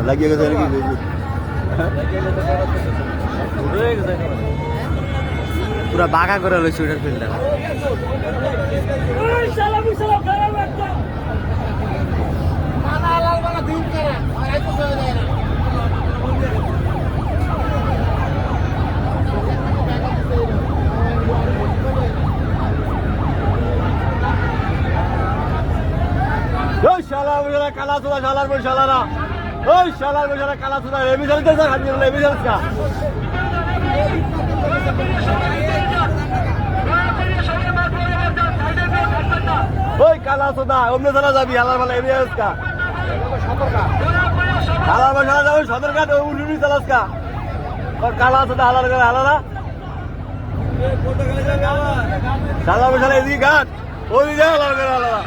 লাগিয়ে গেছে পুরা বাঁকা করে রয়েছে ওটার ফিল্ডটা। কালা চোদা শালার বই শালারা, ওই শালার বই শালা কালা চোদা এমি শালিতে খাবি এমি শালিস কা ওই কালা চোদা অমনে জানা যাবি হালার ভালো এমি শালিস কা হালার বই শালা যাবি সদরঘাট উল্লুনি চালাস কা ওর কালা চোদা হালার করে হালারা শালার বই শালা এদিকে ঘাট ওই যায় হালার করে হালারা।